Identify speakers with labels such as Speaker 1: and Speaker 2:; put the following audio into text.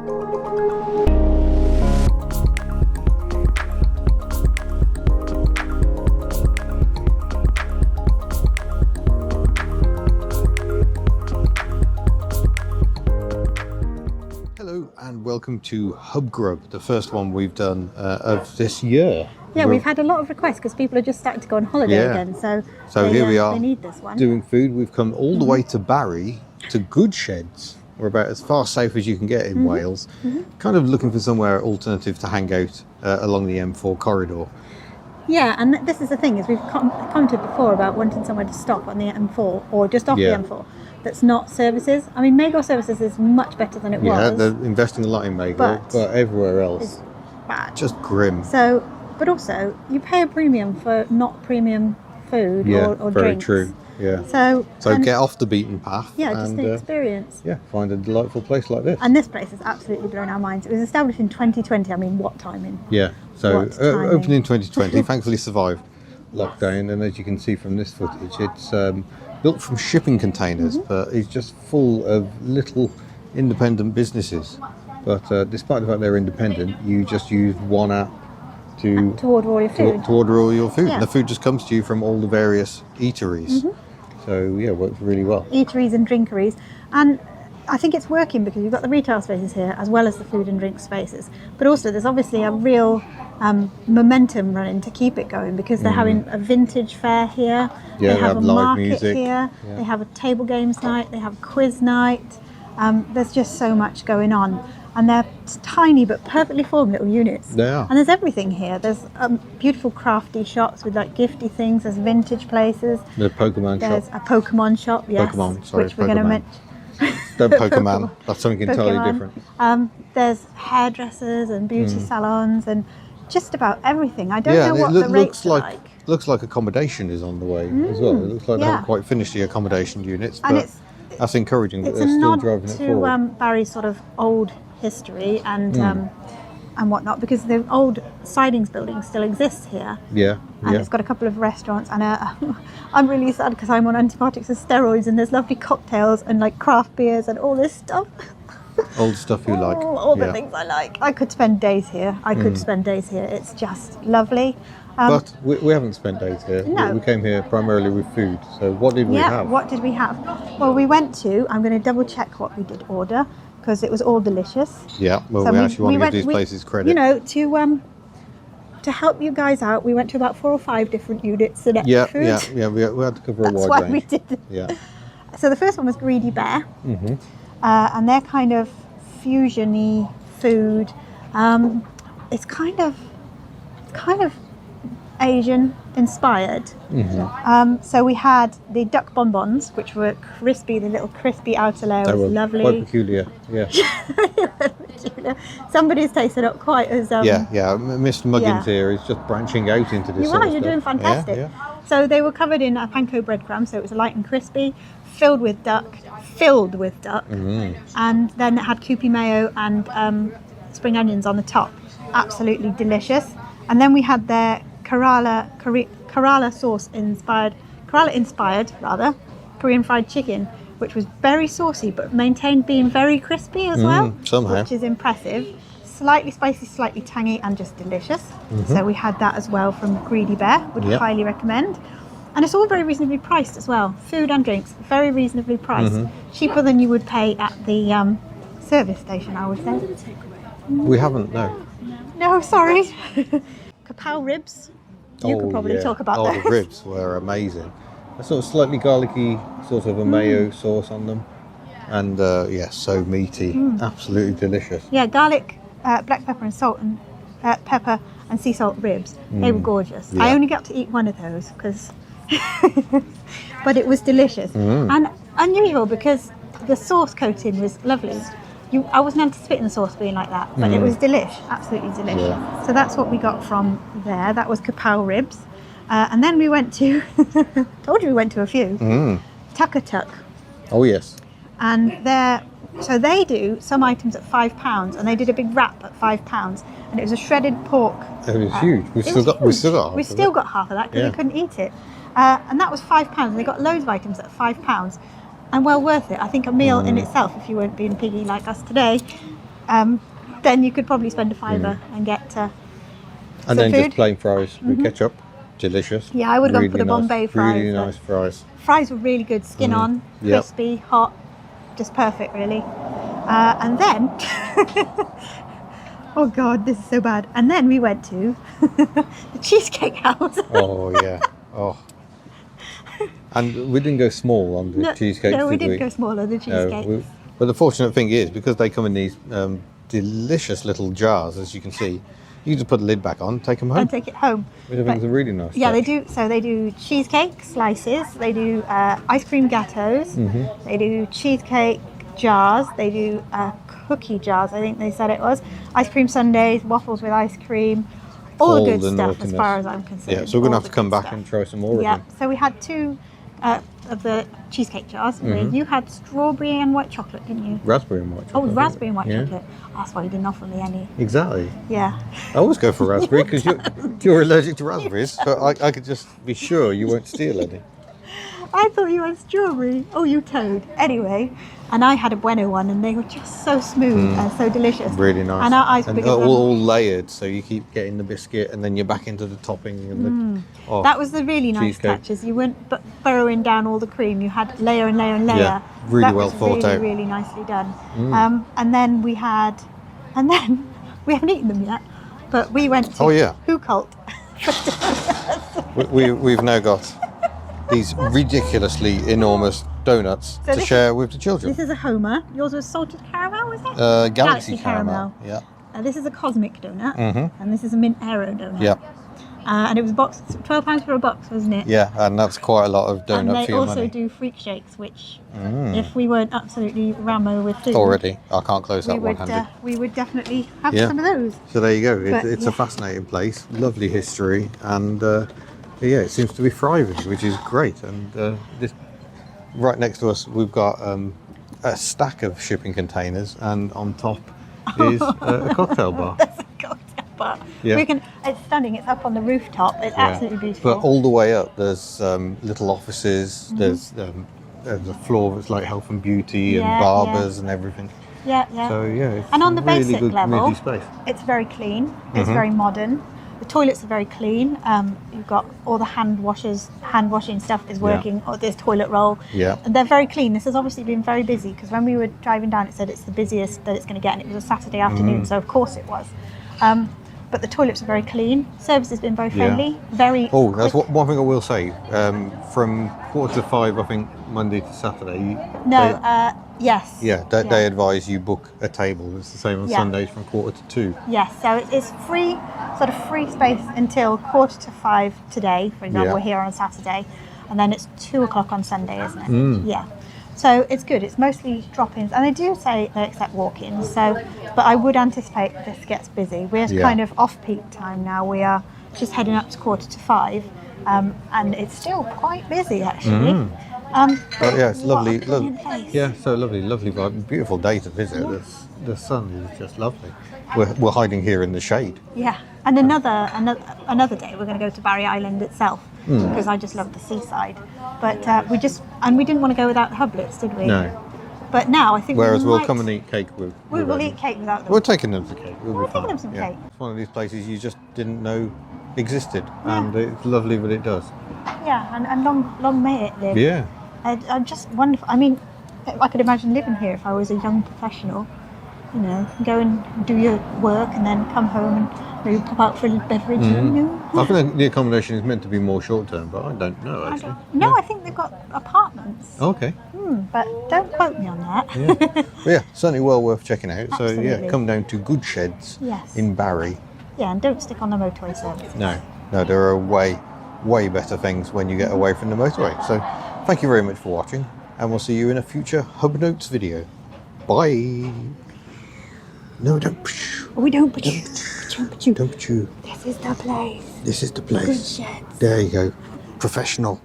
Speaker 1: Hello and welcome to HubGrub, the first one we've done of this year.
Speaker 2: Yeah, we've had a lot of requests because people are just starting to go on holiday again. So
Speaker 1: here we are
Speaker 2: they need this one.
Speaker 1: doing food. We've come all the way to Barry, to Goodsheds. We're about as far south as you can get in Wales. Kind of looking for somewhere alternative to hang out along the M4 corridor.
Speaker 2: Yeah, and this is the thing, is we've commented before about wanting somewhere to stop on the M4 or just off the M4 that's not services. I mean, Magor services is much better than it was.
Speaker 1: Yeah, they're investing a lot in Magor, but everywhere else,
Speaker 2: bad.
Speaker 1: Just grim.
Speaker 2: So, but also, you pay a premium for not premium food or
Speaker 1: very
Speaker 2: drinks.
Speaker 1: true. Yeah.
Speaker 2: So
Speaker 1: get off the beaten path.
Speaker 2: Yeah, just the experience.
Speaker 1: Yeah, find a delightful place like this.
Speaker 2: And this place has absolutely blown our minds. It was established in 2020. I mean, what timing?
Speaker 1: Yeah, so opened in 2020, thankfully survived lockdown. And as you can see from this footage, it's built from shipping containers, but it's just full of little independent businesses. But despite the fact they're independent, you just use one app to order all your food. To order all your food.
Speaker 2: Yeah.
Speaker 1: And the food just comes to you from all the various eateries. So yeah, it works really well.
Speaker 2: Eateries and drinkeries. And I think it's working because you've got the retail spaces here as well as the food and drink spaces. But also there's obviously a real momentum running to keep it going because they're having a vintage fair here.
Speaker 1: Yeah,
Speaker 2: they have a
Speaker 1: live
Speaker 2: market
Speaker 1: music
Speaker 2: here. Yeah. They have a table games night. They have a quiz night. There's just so much going on. And they're tiny but perfectly formed little units.
Speaker 1: They are.
Speaker 2: And there's everything here. There's beautiful crafty shops with like gifty things. There's vintage places.
Speaker 1: The Pokemon
Speaker 2: There's
Speaker 1: shop.
Speaker 2: a Pokemon shop, yes.
Speaker 1: Pokemon, sorry,
Speaker 2: which we're going to mention.
Speaker 1: Don't Pokemon. That's something entirely different.
Speaker 2: There's hairdressers and beauty salons and just about everything. I don't know what the rates are like.
Speaker 1: Looks like accommodation is on the way as well. It looks like they haven't quite finished the accommodation units, but that's encouraging that they're still driving it forward.
Speaker 2: It's a nod to Barry's sort of old history and whatnot, because the old sidings building still exists here.
Speaker 1: Yeah.
Speaker 2: And it's got a couple of restaurants, and I'm really sad because I'm on antibiotics and steroids, and there's lovely cocktails and like craft beers and all this stuff.
Speaker 1: Old stuff you like.
Speaker 2: All the things I like. I could spend days here. It's just lovely.
Speaker 1: But we haven't spent days here.
Speaker 2: No.
Speaker 1: We came here primarily with food. So what did we have?
Speaker 2: What did we have? Well, we went to, I'm going to double check what we did order because it was all delicious.
Speaker 1: Yeah, well, so we actually want to give these places credit.
Speaker 2: You know, to help you guys out, we went to about 4 or 5 different units and food.
Speaker 1: Yeah, we had to cover a wide range.
Speaker 2: That's why we did it.
Speaker 1: Yeah.
Speaker 2: So the first one was Greedy Bear. And they're kind of fusion-y food. It's kind of Asian inspired. So we had the duck bonbons, which were crispy. The little crispy outer layer was lovely.
Speaker 1: Quite peculiar. Yeah.
Speaker 2: Somebody's tasted up quite as.
Speaker 1: Mr. Muggins here is just branching out into this.
Speaker 2: You're doing fantastic.
Speaker 1: Yeah.
Speaker 2: So they were covered in panko breadcrumbs, so it was light and crispy, filled with duck, and then it had Kewpie mayo and spring onions on the top. Absolutely delicious. And then we had their Kerala sauce inspired Korean fried chicken, which was very saucy but maintained being very crispy as well,
Speaker 1: somehow.
Speaker 2: Which is impressive. Slightly spicy, slightly tangy, and just delicious. So we had that as well from Greedy Bear. Would highly recommend. And it's all very reasonably priced as well. Food and drinks, very reasonably priced. Cheaper than you would pay at the service station, I would say.
Speaker 1: We haven't, no.
Speaker 2: No, sorry. Kapow ribs. You could probably talk about those.
Speaker 1: The ribs were amazing. A sort of slightly garlicky, sort of a mayo sauce on them. And so meaty. Absolutely delicious.
Speaker 2: Yeah, garlic, black pepper and salt and pepper and sea salt ribs. They were gorgeous. I only got to eat one of those because but it was delicious and unusual because the sauce coating was lovely. I wasn't anticipating the sauce being like that, but it was delish, absolutely delish. Yeah. So that's what we got from there. That was kapow ribs. And then we went to, told you we went to a few, Tuck-a-Tuck.
Speaker 1: Oh yes.
Speaker 2: And they do some items at £5, and they did a big wrap at £5, and it was a shredded pork.
Speaker 1: It was huge. We still got half of that because we couldn't eat it. And that was £5, and they got loads of items at £5. And well worth it. I think a meal in itself, if you weren't being piggy like us today,
Speaker 2: then you could probably spend a fiver and get
Speaker 1: And
Speaker 2: some
Speaker 1: then
Speaker 2: food.
Speaker 1: just plain fries with ketchup. Delicious.
Speaker 2: Yeah, I would have gone for the
Speaker 1: nice,
Speaker 2: Bombay fries.
Speaker 1: Really nice fries.
Speaker 2: Fries were really good, skin on,
Speaker 1: Yep.
Speaker 2: crispy, hot, just perfect, really. And then, oh God, this is so bad. And then we went to the Cheesecake House.
Speaker 1: Oh yeah. Oh. And we didn't go small on the cheesecakes.
Speaker 2: No, we
Speaker 1: did
Speaker 2: didn't go smaller, the cheesecakes.
Speaker 1: But the fortunate thing is, because they come in these delicious little jars, as you can see, you just put the lid back on, take them home.
Speaker 2: And take it home.
Speaker 1: Which I think is a really nice
Speaker 2: Yeah,
Speaker 1: touch.
Speaker 2: they do. So they do cheesecake slices. They do ice cream gâteaux. They do cheesecake jars. They do cookie jars. I think they said it was ice cream sundaes, waffles with ice cream. All the good stuff, as far as I'm concerned.
Speaker 1: Yeah, so we're going to
Speaker 2: All
Speaker 1: have to
Speaker 2: the
Speaker 1: come
Speaker 2: good
Speaker 1: back
Speaker 2: stuff.
Speaker 1: and try some more of
Speaker 2: Yeah.
Speaker 1: them.
Speaker 2: So we had two of the cheesecake jars. You had strawberry and white chocolate, didn't you?
Speaker 1: Raspberry and white
Speaker 2: Oh,
Speaker 1: chocolate.
Speaker 2: raspberry and white
Speaker 1: Yeah.
Speaker 2: chocolate. That's why you didn't offer me any.
Speaker 1: Exactly.
Speaker 2: Yeah.
Speaker 1: I always go for raspberry because you're allergic to raspberries, so I could just be sure you won't steal any.
Speaker 2: I thought you had strawberry. Oh, you toad. Anyway, and I had a Bueno one, and they were just so smooth and so delicious.
Speaker 1: Really nice.
Speaker 2: And our eyes were
Speaker 1: and
Speaker 2: big as
Speaker 1: all layered, so you keep getting the biscuit, and then you're back into the topping. And the,
Speaker 2: That was the really nice
Speaker 1: cheesecake.
Speaker 2: touch, is you weren't burrowing down all the cream. You had layer and layer and layer.
Speaker 1: Yeah, really
Speaker 2: that
Speaker 1: well
Speaker 2: was
Speaker 1: thought
Speaker 2: really,
Speaker 1: out.
Speaker 2: really nicely done. And then we haven't eaten them yet, but we went to
Speaker 1: Oh, yeah.
Speaker 2: Who Cult.
Speaker 1: we've now got these ridiculously enormous donuts
Speaker 2: So
Speaker 1: to
Speaker 2: this
Speaker 1: share with the children.
Speaker 2: This is a Homer. Yours was salted caramel, was it?
Speaker 1: Galaxy caramel. Yeah.
Speaker 2: This is a cosmic donut, and this is a mint aero donut.
Speaker 1: Yeah.
Speaker 2: And it was £12 for a box, wasn't it?
Speaker 1: Yeah, and that's quite a lot of
Speaker 2: And
Speaker 1: donut
Speaker 2: they
Speaker 1: for your
Speaker 2: also
Speaker 1: money.
Speaker 2: do freak shakes, which, if we weren't absolutely rammo with food,
Speaker 1: Already, I can't close
Speaker 2: we
Speaker 1: that
Speaker 2: would,
Speaker 1: 100.
Speaker 2: we would definitely have
Speaker 1: Yeah.
Speaker 2: some of those.
Speaker 1: So there you go.
Speaker 2: But,
Speaker 1: It's
Speaker 2: yeah.
Speaker 1: a fascinating place, lovely history, and yeah, it seems to be thriving, which is great. And this, right next to us, we've got a stack of shipping containers, and on top is a cocktail bar.
Speaker 2: That's a cocktail bar.
Speaker 1: Yeah.
Speaker 2: It's stunning. It's up on the rooftop. It's absolutely beautiful.
Speaker 1: But all the way up, there's little offices. There's a floor that's like health and beauty and
Speaker 2: Yeah,
Speaker 1: barbers and everything.
Speaker 2: yeah, yeah.
Speaker 1: So yeah, it's
Speaker 2: And on the
Speaker 1: a really
Speaker 2: basic
Speaker 1: good
Speaker 2: level,
Speaker 1: community space.
Speaker 2: it's very clean. It's very modern. The toilets are very clean. You've got all the hand washing stuff is working. Oh, there's toilet roll.
Speaker 1: Yeah.
Speaker 2: And they're very clean. This has obviously been very busy, because when we were driving down, it said it's the busiest that it's going to get, and it was a Saturday afternoon, so of course it was. But the toilets are very clean. Service has been very friendly. Very.
Speaker 1: Oh, that's
Speaker 2: quick.
Speaker 1: one thing I will say. From 4:45, I think, Monday to Saturday.
Speaker 2: No. Yes.
Speaker 1: They advise you book a table. It's the same on
Speaker 2: Yeah.
Speaker 1: Sundays from 1:45.
Speaker 2: Yes, so it's free, sort of free space until 4:45 today. For example,
Speaker 1: Yeah.
Speaker 2: we're here on Saturday, and then it's 2:00 on Sunday, isn't it? Yeah. So it's good. It's mostly drop-ins, and they do say they accept walk-ins. So, but I would anticipate this gets busy. We're
Speaker 1: Yeah.
Speaker 2: kind of off-peak time now. We are just heading up to 4:45, and it's still quite busy actually.
Speaker 1: But yeah, it's
Speaker 2: what a
Speaker 1: lovely.
Speaker 2: brilliant place.
Speaker 1: Yeah, so lovely vibe. Beautiful day to visit. The sun is just lovely. We're hiding here in the shade.
Speaker 2: Yeah, and another day we're going to go to Barry Island itself, because I just love the seaside. But we didn't want to go without the hublets, did we?
Speaker 1: No.
Speaker 2: But now I think
Speaker 1: Whereas we'll
Speaker 2: might-
Speaker 1: come and eat cake with.
Speaker 2: we will
Speaker 1: them.
Speaker 2: eat cake without them.
Speaker 1: We're taking them to cake. We'll
Speaker 2: We're
Speaker 1: be
Speaker 2: taking
Speaker 1: fine.
Speaker 2: them some cake.
Speaker 1: It's one of these places you just didn't know existed, and it's lovely that it does.
Speaker 2: Yeah, and long may it live.
Speaker 1: Yeah.
Speaker 2: I'm just wonderful. I mean, I could imagine living here if I was a young professional. You know, go and do your work and then come home and maybe pop out for a little beverage. You know?
Speaker 1: I think the accommodation is meant to be more short term, but I don't know
Speaker 2: I
Speaker 1: actually.
Speaker 2: don't- No, I think they've got apartments.
Speaker 1: Okay.
Speaker 2: But don't quote me on that.
Speaker 1: Yeah. But yeah, certainly well worth checking out. So yeah,
Speaker 2: Absolutely.
Speaker 1: come down to Goodsheds
Speaker 2: Yes.
Speaker 1: in Barry.
Speaker 2: Yeah, and don't stick on the motorway service.
Speaker 1: No, there are way better things when you get away from the motorway. So thank you very much for watching, and we'll see you in a future Hub Notes video. Bye. No, don't.
Speaker 2: We don't put
Speaker 1: Don't chew.
Speaker 2: This is the place.
Speaker 1: This is the place.
Speaker 2: Goodsheds.
Speaker 1: There you go. Professional.